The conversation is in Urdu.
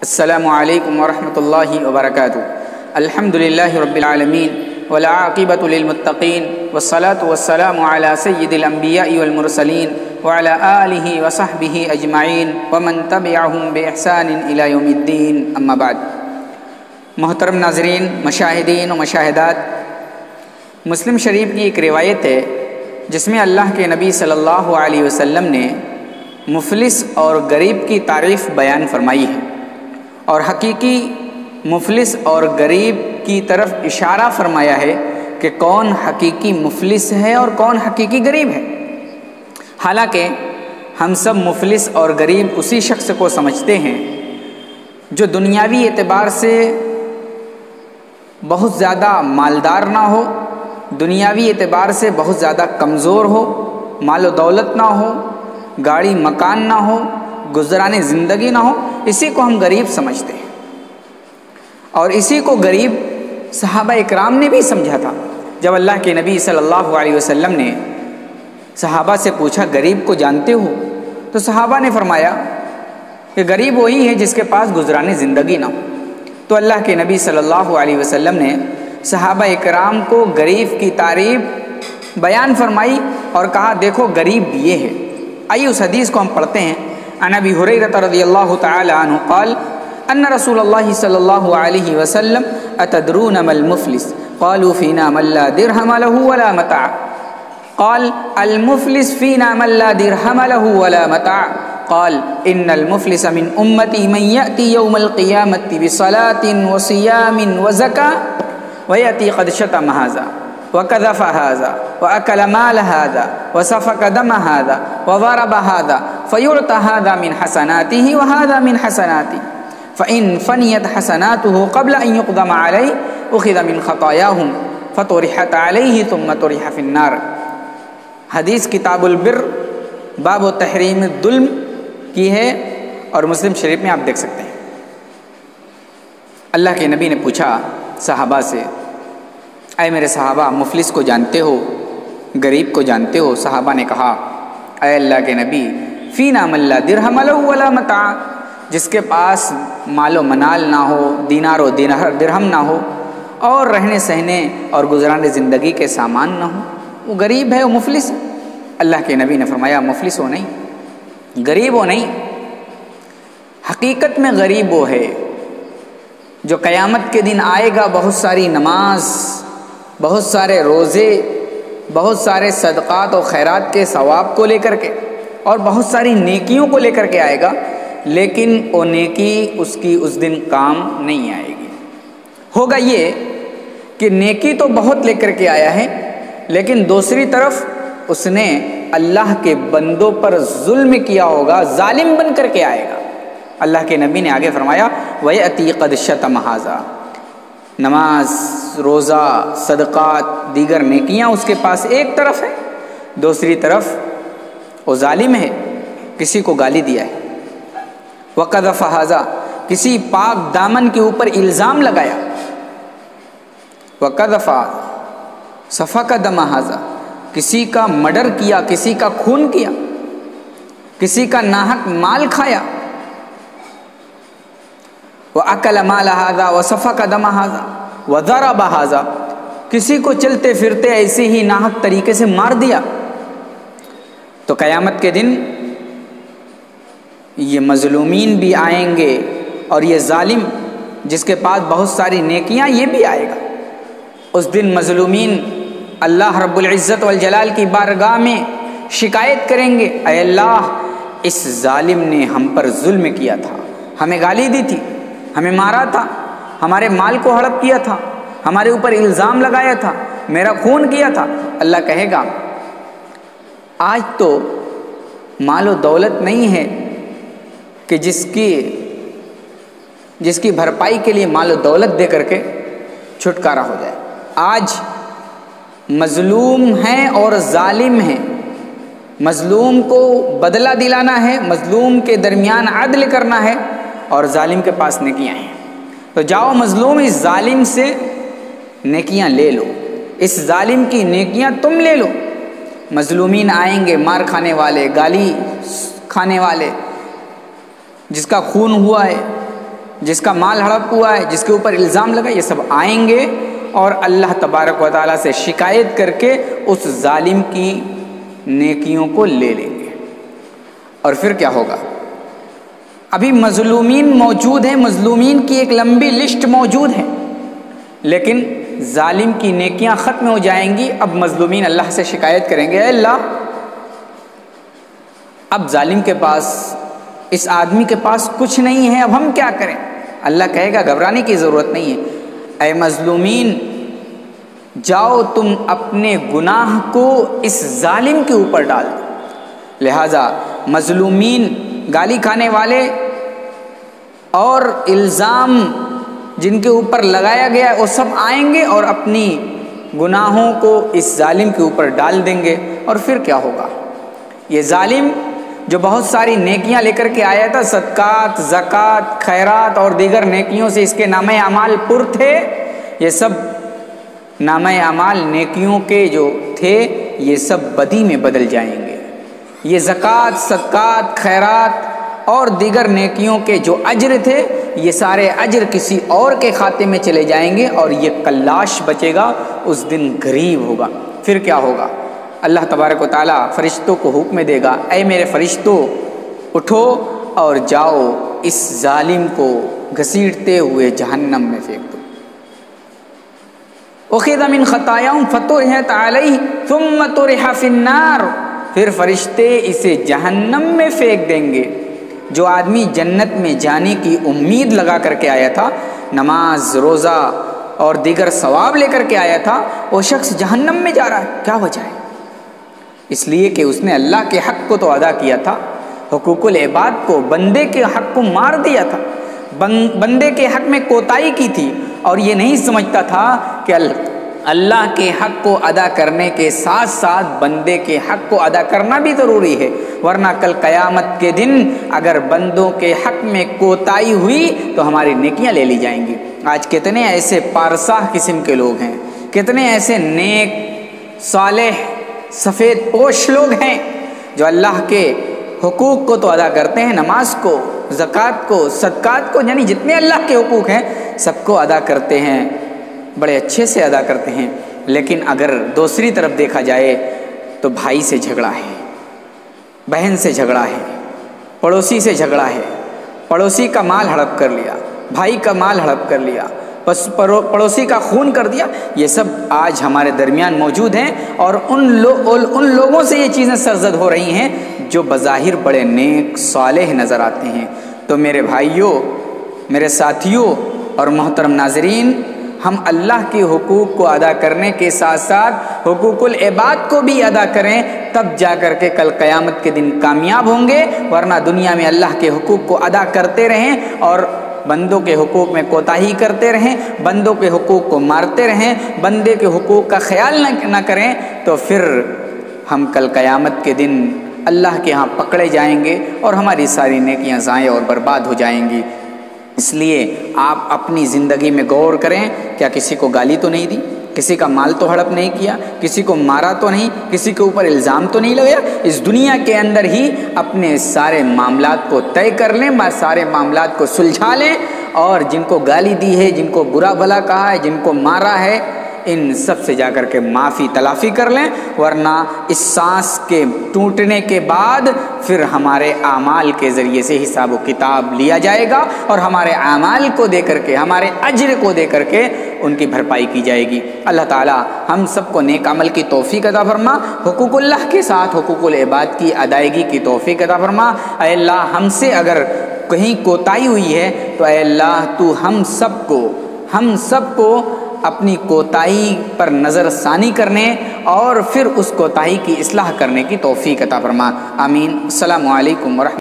السلام علیکم ورحمۃ اللہ وبرکاتہ۔ الحمد للہ رب العالمین والعاقبۃ للمتقین والصلاة والسلام علی سید الانبیاء والمرسلین وعلی آلہ وصحبہ اجمعین ومن تبعہم بإحسان الی یوم الدین، اما بعد۔ محترم ناظرین، مشاہدین و مشاہدات، مسلم شریف کی ایک روایت ہے جس میں اللہ کے نبی صلی اللہ علیہ وسلم نے مفلس اور غریب کی تعریف بیان فرمائی ہے، اور حقیقی مفلس اور غریب کی طرف اشارہ فرمایا ہے کہ کون حقیقی مفلس ہے اور کون حقیقی غریب ہے۔ حالانکہ ہم سب مفلس اور غریب اسی شخص کو سمجھتے ہیں جو دنیاوی اعتبار سے بہت زیادہ مالدار نہ ہو، دنیاوی اعتبار سے بہت زیادہ کمزور ہو، مال و دولت نہ ہو، گاڑی مکان نہ ہو، گزران زندگی نہ ہو، اسی کو ہم غریب سمجھتے ہیں۔ اور اسی کو غریب صحابہ اکرام نے بھی سمجھا تھا۔ جب اللہ کے نبی صلی اللہ علیہ وسلم نے صحابہ سے پوچھا غریب کو جانتے ہو، تو صحابہ نے فرمایا کہ غریب وہی ہے جس کے پاس گزران زندگی نہ ہو۔ تو اللہ کے نبی صلی اللہ علیہ وسلم نے صحابہ اکرام کو غریب کی تعریف بیان فرمائی اور کہا دیکھو غریب یہ ہے۔ آئیے اس حدیث کو ہم پڑھتے ہیں۔ عن ابی ہریرہ رضی اللہ تعالی عنہ قال ان رسول اللہ صلی اللہ علیہ وسلم اتدرون ما المفلس قالوا فینا من لا درہم له ولا متاع قال المفلس فینا من لا درہم له ولا متاع قال ان المفلس من امتی من یأتی یوم القیامة بصلاة وصیام وزکاة ویأتی قد شتم هذا وكذف هذا وأكل مال هذا وسفك دم هذا وضرب هذا فيعطى هذا من حسناته وهذا من حسناته فإن فنيت حسناته قبل أن يقدم عليه أخذ من خطاياهم فطرحت عليه ثم طرح في النار۔ حدیث کتاب البر باب تحریم الظلم کی ہے اور مسلم شریف میں آپ دیکھ سکتے ہیں۔ اللہ کے نبی نے پوچھا صحابہ سے، اے میرے صحابہ مفلس کو جانتے ہو، غریب کو جانتے ہو؟ صحابہ نے کہا اے اللہ کے نبی فینا من لا درہم له ولا متاع، جس کے پاس مال و منال نہ ہو، دینار و درہم نہ ہو، اور رہنے سہنے اور گزرانے زندگی کے سامان نہ ہو، وہ غریب ہے، وہ مفلس ہے۔ اللہ کے نبی نے فرمایا مفلس ہو نہیں، غریب ہو نہیں، حقیقت میں غریب وہ ہے جو قیامت کے دن آئے گا بہت ساری نماز، بہت سارے روزے، بہت سارے صدقات و خیرات کے ثواب کو لے کر کے اور بہت ساری نیکیوں کو لے کر کے آئے گا، لیکن وہ نیکی اس کی اس دن کام نہیں آئے گی۔ ہوگا یہ کہ نیکی تو بہت لے کر کے آیا ہے، لیکن دوسری طرف اس نے اللہ کے بندوں پر ظلم کیا ہوگا، ظالم بن کر کے آئے گا۔ اللہ کے نبی نے آگے فرمایا وَيَأْتِي قَدْ شَتَمَ هَذَا، نماز، روزہ، صدقات، دیگر نیکیاں اس کے پاس ایک طرف ہے، دوسری طرف وہ ظالم ہے، کسی کو گالی دیا ہے۔ وَقَذَفَ هَذَا، کسی پاک دامن کے اوپر الزام لگایا۔ وَقَذَفَ سَفَكَ دَمَ هَذَا، کسی کا مرڈر کیا، کسی کا خون کیا، کسی کا ناحق مال کھایا۔ وَأَكَلَ مَالَ هَذَا وَسَفَكَ دَمَ هَذَا وَضَرَبَ هَذَا، کسی کو چلتے پھرتے ایسے ہی ناحق طریقے سے مار دیا۔ تو قیامت کے دن یہ مظلومین بھی آئیں گے اور یہ ظالم جس کے پاس بہت ساری نیکیاں، یہ بھی آئے گا۔ اس دن مظلومین اللہ رب العزت والجلال کی بارگاہ میں شکایت کریں گے، اے اللہ اس ظالم نے ہم پر ظلم کیا تھا، ہمیں گالی دی تھی، ہمیں مارا تھا، ہمارے مال کو ہڑپ کیا تھا، ہمارے اوپر الزام لگایا تھا، میرا خون کیا تھا۔ اللہ کہے گا آج تو مال و دولت نہیں ہے کہ جس کی بھرپائی کے لیے مال و دولت دے کر کے چھٹکارا ہو جائے۔ آج مظلوم ہیں اور ظالم ہیں، مظلوم کو بدلہ دلانا ہے، مظلوم کے درمیان عدل کرنا ہے، اور ظالم کے پاس نیکیاں ہیں۔ تو جاؤ مظلوم اس ظالم سے نیکیاں لے لو، اس ظالم کی نیکیاں تم لے لو۔ مظلومین آئیں گے، مار کھانے والے، گالی کھانے والے، جس کا خون ہوا ہے، جس کا مال ہڑپ ہوا ہے، جس کے اوپر الزام لگا، یہ سب آئیں گے اور اللہ تبارک و تعالیٰ سے شکایت کر کے اس ظالم کی نیکیوں کو لے لیں گے۔ اور پھر کیا ہوگا؟ ابھی مظلومین موجود ہیں، مظلومین کی ایک لمبی لسٹ موجود ہے، لیکن ظالم کی نیکیاں ختم ہو جائیں گی۔ اب مظلومین اللہ سے شکایت کریں گے، اے اللہ اب ظالم کے پاس، اس آدمی کے پاس کچھ نہیں ہے، اب ہم کیا کریں؟ اللہ کہے گا گھبرانے کی ضرورت نہیں ہے، اے مظلومین جاؤ تم اپنے گناہ کو اس ظالم کے اوپر ڈال دو۔ لہذا مظلومین، گالی کھانے والے اور الزام جن کے اوپر لگایا گیا وہ سب آئیں گے اور اپنی گناہوں کو اس ظالم کے اوپر ڈال دیں گے۔ اور پھر کیا ہوگا؟ یہ ظالم جو بہت ساری نیکیاں لے کر کے آیا تھا، صدقات، زکوٰۃ، خیرات اور دیگر نیکیوں سے اس کے نامہ اعمال پر تھے، یہ سب نامہ اعمال نیکیوں کے جو تھے یہ سب بدی میں بدل جائیں گے۔ یہ زکوٰۃ، صدقات، خیرات اور دیگر نیکیوں کے جو اجر تھے یہ سارے اجر کسی اور کے کھاتے میں چلے جائیں گے اور یہ کلاش بچے گا، اس دن غریب ہوگا۔ پھر کیا ہوگا؟ اللہ تبارک و تعالیٰ فرشتوں کو حکم دے گا، اے میرے فرشتوں اٹھو اور جاؤ اس ظالم کو گھسیٹتے ہوئے جہنم میں پھینک دو۔ اخذ من خطاياهم فطرحت عليه ثم طرح في النار، پھر فرشتے اسے جہنم میں پھینک دیں گے۔ جو آدمی جنت میں جانے کی امید لگا کر کے آیا تھا، نماز، روزہ اور دیگر ثواب لے کر کے آیا تھا، وہ شخص جہنم میں جا رہا ہے۔ کیا وجہ ہے؟ اس لیے کہ اس نے اللہ کے حق کو تو ادا کیا تھا، حقوق العباد کو، بندے کے حق کو مار دیا تھا، بندے کے حق میں کوتاہی کی تھی، اور یہ نہیں سمجھتا تھا کہ اللہ کے حق کو ادا کرنے کے ساتھ ساتھ بندے کے حق کو ادا کرنا بھی ضروری ہے، ورنہ کل قیامت کے دن اگر بندوں کے حق میں کوتاہی ہوئی تو ہماری نیکیاں لے لی جائیں گی۔ آج کتنے ایسے پارساہ قسم کے لوگ ہیں، کتنے ایسے نیک، صالح، سفید پوش لوگ ہیں جو اللہ کے حقوق کو تو ادا کرتے ہیں، نماز کو، زکوٰۃ کو، صدقات کو، یعنی جتنے اللہ کے حقوق ہیں سب کو ادا کرتے ہیں، بڑے اچھے سے ادا کرتے ہیں، لیکن اگر دوسری طرف دیکھا جائے تو بھائی سے جھگڑا ہے، بہن سے جھگڑا ہے، پڑوسی سے جھگڑا ہے، پڑوسی کا مال ہڑپ کر لیا، بھائی کا مال ہڑپ کر لیا، پڑوسی کا خون کر دیا، یہ سب آج ہمارے درمیان موجود ہیں، اور ان لوگوں سے یہ چیزیں سرزد ہو رہی ہیں جو بظاہر بڑے نیک، صالح نظر آتے ہیں۔ تو میرے بھائیوں، میرے ساتھیوں اور محترم ناظرین، ہم اللہ کے حقوق کو ادا کرنے کے ساتھ ساتھ حقوق العباد کو بھی ادا کریں، تب جا کر کے کل قیامت کے دن کامیاب ہوں گے، ورنہ دنیا میں اللہ کے حقوق کو ادا کرتے رہیں اور بندوں کے حقوق میں کوتاہی کرتے رہیں، بندوں کے حقوق کو مارتے رہیں، بندے کے حقوق کا خیال نہ کریں، تو پھر ہم کل قیامت کے دن اللہ کے ہاں پکڑے جائیں گے اور ہماری ساری نیکیاں ضائع اور برباد ہو جائیں گی۔ اس لیے آپ اپنی زندگی میں غور کریں، کیا کسی کو گالی تو نہیں دی، کسی کا مال تو ہڑپ نہیں کیا، کسی کو مارا تو نہیں، کسی کے اوپر الزام تو نہیں لگایا؟ اس دنیا کے اندر ہی اپنے سارے معاملات کو طے کر لیں، سارے معاملات کو سلجھا لیں، اور جن کو گالی دی ہے، جن کو برا بھلا کہا ہے، جن کو مارا ہے، ان سب سے جا کر کے معافی تلافی کر لیں، ورنہ اس سانس کے ٹوٹنے کے بعد پھر ہمارے اعمال کے ذریعے سے حساب و کتاب لیا جائے گا، اور ہمارے اعمال کو دے کر کے، ہمارے اجر کو دے کر کے ان کی بھرپائی کی جائے گی۔ اللہ تعالی ہم سب کو نیک عمل کی توفیق عطا فرما، حقوق اللہ کے ساتھ حقوق العباد کی ادائیگی کی توفیق عطا فرما۔ اے اللہ ہم سے اگر کہیں کوتاہی ہوئی ہے تو اے اللہ تو ہم سب کو اپنی کوتاہی پر نظر ثانی کرنے اور پھر اس کوتاہی کی اصلاح کرنے کی توفیق عطا فرما۔ آمین۔ السلام علیکم ورحمۃ